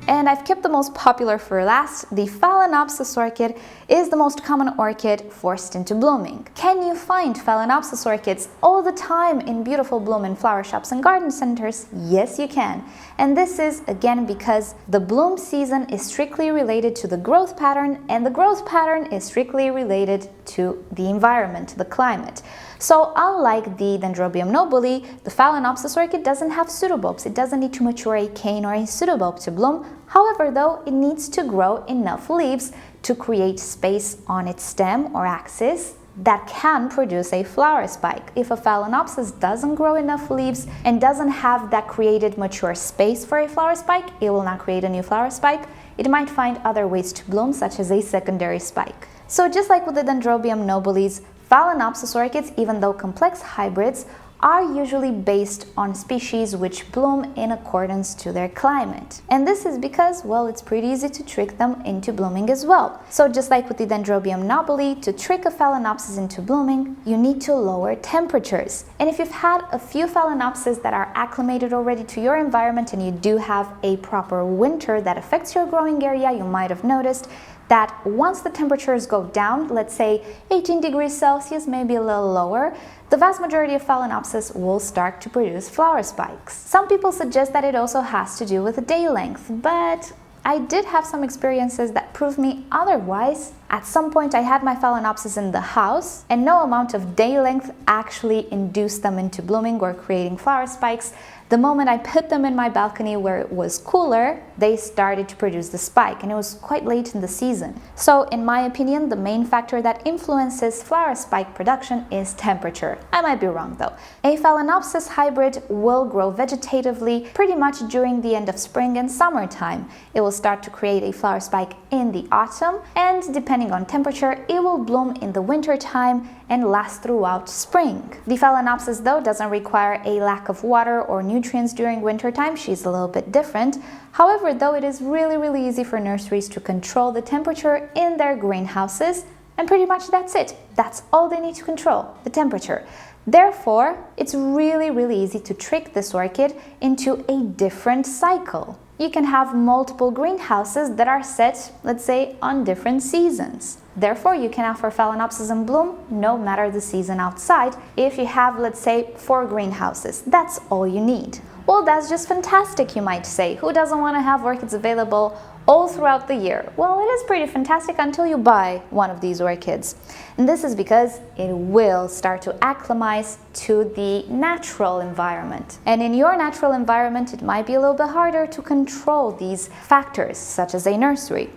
And I've kept the most popular for last. The Phalaenopsis orchid is the most common orchid forced into blooming. Can you find Phalaenopsis orchids all the time in beautiful bloom in flower shops and garden centers? Yes, you can. And this is again because the bloom season is strictly related to the growth pattern, and the growth pattern is strictly related to the environment, the climate. So unlike the Dendrobium nobile, the Phalaenopsis orchid doesn't have pseudobulbs. It doesn't need to mature a cane or a pseudobulb to bloom. However, though, it needs to grow enough leaves to create space on its stem or axis that can produce a flower spike. If a Phalaenopsis doesn't grow enough leaves and doesn't have that created mature space for a flower spike, it will not create a new flower spike. It might find other ways to bloom, such as a secondary spike. So just like with the Dendrobium nobiles, Phalaenopsis orchids, even though complex hybrids, are usually based on species which bloom in accordance to their climate. And this is because, well, it's pretty easy to trick them into blooming as well. So just like with the Dendrobium nobile, to trick a Phalaenopsis into blooming, you need to lower temperatures. And if you've had a few Phalaenopsis that are acclimated already to your environment and you do have a proper winter that affects your growing area, you might have noticed that once the temperatures go down, let's say 18 degrees Celsius, maybe a little lower, the vast majority of Phalaenopsis will start to produce flower spikes. Some people suggest that it also has to do with the day length, but I did have some experiences that proved me otherwise. At some point I had my Phalaenopsis in the house, and no amount of day length actually induced them into blooming or creating flower spikes. The moment I put them in my balcony where it was cooler, they started to produce the spike, and it was quite late in the season. So in my opinion, the main factor that influences flower spike production is temperature. I might be wrong though. A Phalaenopsis hybrid will grow vegetatively pretty much during the end of spring and summertime. It will start to create a flower spike in the autumn, and depending on temperature, it will bloom in the winter time and last throughout spring. The Phalaenopsis though doesn't require a lack of water or nutrients during winter time. She's a little bit different. However, though, it is really easy for nurseries to control the temperature in their greenhouses, and pretty much that's it. That's all they need to control, the temperature. Therefore, it's really easy to trick this orchid into a different cycle. You can have multiple greenhouses that are set, let's say, on different seasons. Therefore, you can offer Phalaenopsis in bloom no matter the season outside. If you have, let's say, 4 greenhouses, that's all you need. Well, that's just fantastic, you might say. Who doesn't want to have orchids available all throughout the year? Well, it is pretty fantastic until you buy one of these orchids. And this is because it will start to acclimatize to the natural environment. And in your natural environment, it might be a little bit harder to control these factors, such as a nursery.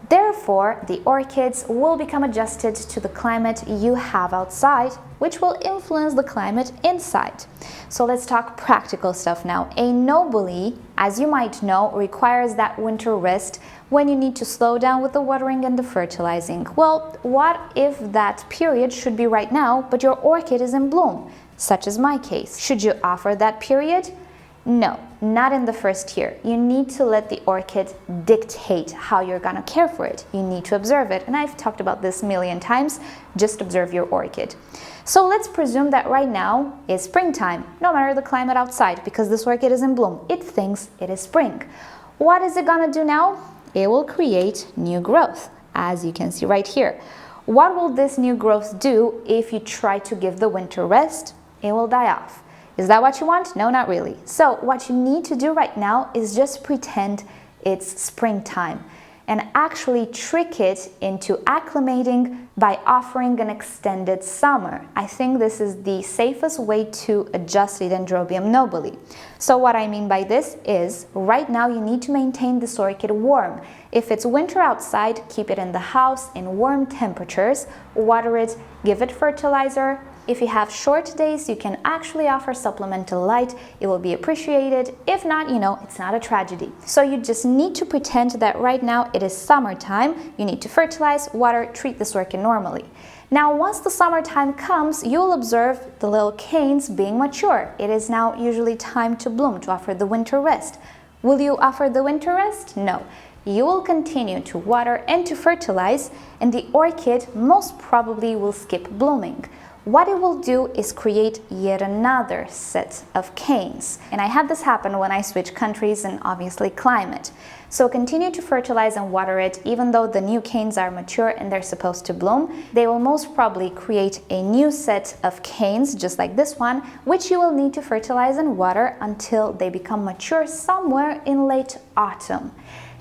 Therefore, the orchids will become adjusted to the climate you have outside, which will influence the climate inside. So let's talk practical stuff now. A nobile, as you might know, requires that winter rest when you need to slow down with the watering and the fertilizing. Well, what if that period should be right now, but your orchid is in bloom, such as my case? Should you offer that period? No, not in the first year. You need to let the orchid dictate how you're gonna care for it. You need to observe it, and I've talked about this a million times. Just observe your orchid. So let's presume that right now is springtime, no matter the climate outside, because this orchid is in bloom. It thinks it is spring. What is it gonna do now? It will create new growth, as you can see right here. What will this new growth do if you try to give the winter rest? It will die off. Is that what you want? No, not really. So what you need to do right now is just pretend it's springtime and actually trick it into acclimating by offering an extended summer. I think this is the safest way to adjust the Dendrobium nobile. So what I mean by this is, right now you need to maintain this orchid warm. If it's winter outside, keep it in the house in warm temperatures, water it, give it fertilizer. If you have short days, you can actually offer supplemental light. It will be appreciated. If not, it's not a tragedy. So you just need to pretend that right now it is summertime. You need to fertilize, water, treat this orchid normally. Now, once the summertime comes, you'll observe the little canes being mature. It is now usually time to bloom, to offer the winter rest. Will you offer the winter rest? No. You will continue to water and to fertilize, and the orchid most probably will skip blooming. what it will do is create yet another set of canes. And I had this happen when I switched countries and obviously climate. So continue to fertilize and water it. Even though the new canes are mature and they're supposed to bloom, they will most probably create a new set of canes just like this one, which you will need to fertilize and water until they become mature somewhere in late autumn.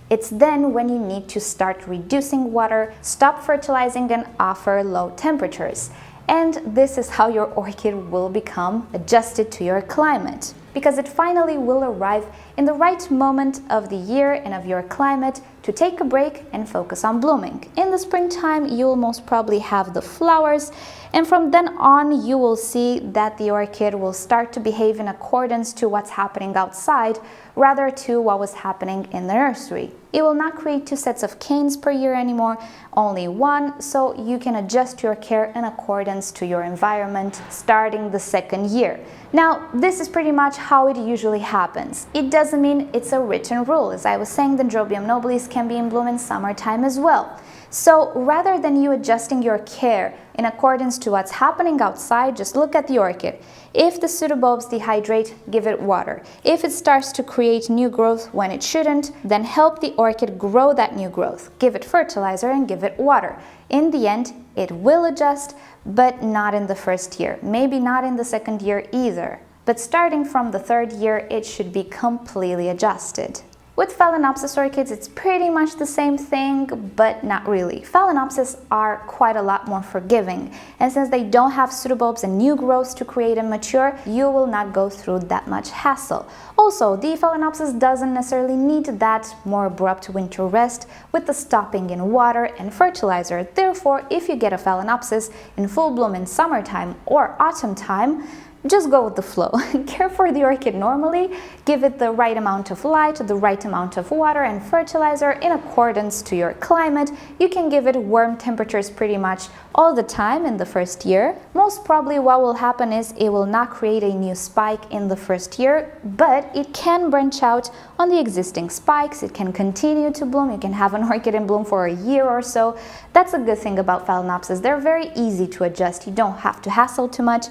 It's then when you need to start reducing water, stop fertilizing, and offer low temperatures. And this is how your orchid will become adjusted to your climate, because it finally will arrive in the right moment of the year and of your climate to take a break and focus on blooming. In the springtime, you will most probably have the flowers, and from then on you will see that the orchid will start to behave in accordance to what's happening outside rather to what was happening in the nursery. It will not create two sets of canes per year anymore, only one, so you can adjust your care in accordance to your environment starting the second year. Now, this is pretty much how it usually happens. It doesn't mean it's a written rule. As I was saying, Dendrobium nobilis can be in bloom in summertime as well. So rather than you adjusting your care in accordance to what's happening outside, just look at the orchid. If the pseudobulbs dehydrate, give it water. If it starts to create new growth when it shouldn't, then help the orchid grow that new growth. Give it fertilizer and give it water. In the end, it will adjust, but not in the first year. Maybe not in the second year either. But starting from the third year, it should be completely adjusted. With Phalaenopsis orchids, it's pretty much the same thing, but not really. Phalaenopsis are quite a lot more forgiving, and since they don't have pseudobulbs and new growths to create and mature, you will not go through that much hassle. Also, the Phalaenopsis doesn't necessarily need that more abrupt winter rest with the stopping in water and fertilizer. Therefore, if you get a Phalaenopsis in full bloom in summertime or autumn time, just go with the flow. Care for the orchid normally, give it the right amount of light, the right amount of water and fertilizer in accordance to your climate. You can give it warm temperatures pretty much all the time in the first year. Most probably what will happen is it will not create a new spike in the first year, but it can branch out on the existing spikes. It can continue to bloom. You can have an orchid in bloom for a year or so. That's a good thing about Phalaenopsis. They're very easy to adjust. You don't have to hassle too much.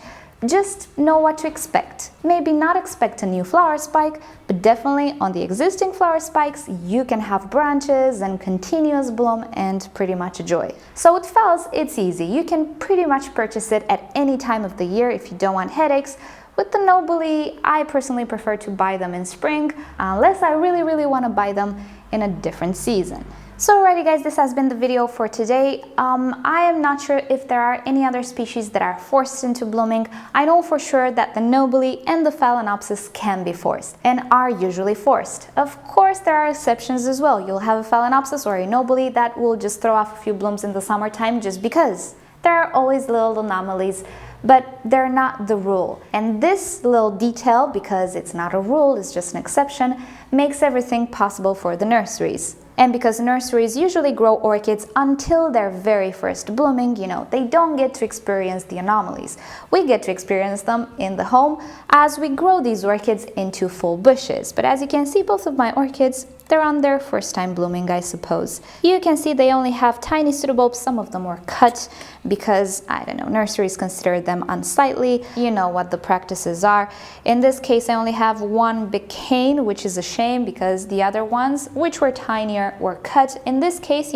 Just know what to expect. Maybe not expect a new flower spike, but definitely on the existing flower spikes, you can have branches and continuous bloom and pretty much joy. So with phals, it's easy. You can pretty much purchase it at any time of the year if you don't want headaches. With the nobile, I personally prefer to buy them in spring, unless I really want to buy them in a different season. So alrighty guys, this has been the video for today. I am not sure if there are any other species that are forced into blooming. I know for sure that the nobile and the Phalaenopsis can be forced and are usually forced. Of course, there are exceptions as well. You'll have a Phalaenopsis or a nobile that will just throw off a few blooms in the summertime just because. There are always little anomalies, but they're not the rule. And this little detail, because it's not a rule, it's just an exception, makes everything possible for the nurseries. And because nurseries usually grow orchids until their very first blooming, they don't get to experience the anomalies. We get to experience them in the home as we grow these orchids into full bushes. But as you can see, both of my orchids, they're on their first time blooming, I suppose. You can see they only have tiny pseudobulbs. Some of them were cut because, I don't know, nurseries consider them unsightly. You know what the practices are. In this case, I only have one big cane, which is a shame because the other ones, which were tinier, were cut. In this case,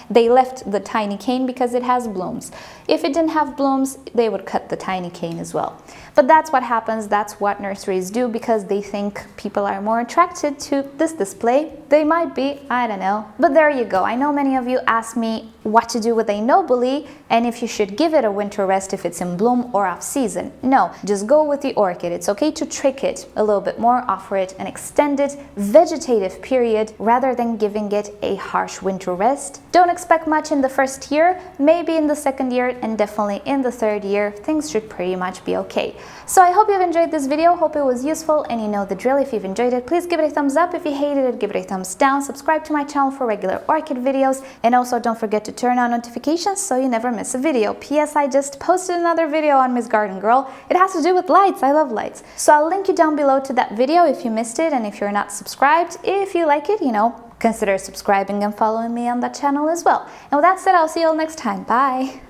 they left the tiny cane because it has blooms. If it didn't have blooms, they would cut the tiny cane as well. But that's what happens, that's what nurseries do because they think people are more attracted to this display. They might be, I don't know. But there you go. I know many of you ask me what to do with a nobile and if you should give it a winter rest if it's in bloom or off season. No, just go with the orchid. It's okay to trick it a little bit more, offer it an extended vegetative period rather than giving it a harsh winter rest. Don't expect much in the first year, maybe in the second year, and definitely in the third year, things should pretty much be okay. So I hope you've enjoyed this video, hope it was useful, and you know the drill. If you've enjoyed it, please give it a thumbs up. If you hated it, give it a thumbs down. Subscribe to my channel for regular orchid videos, and also don't forget to turn on notifications so you never miss a video. P.S. I just posted another video on MissOrchidGirl. It has to do with lights. I love lights. So I'll link you down below to that video if you missed it, and if you're not subscribed, if you like it, consider subscribing and following me on that channel as well. And with that said, I'll see you all next time. Bye!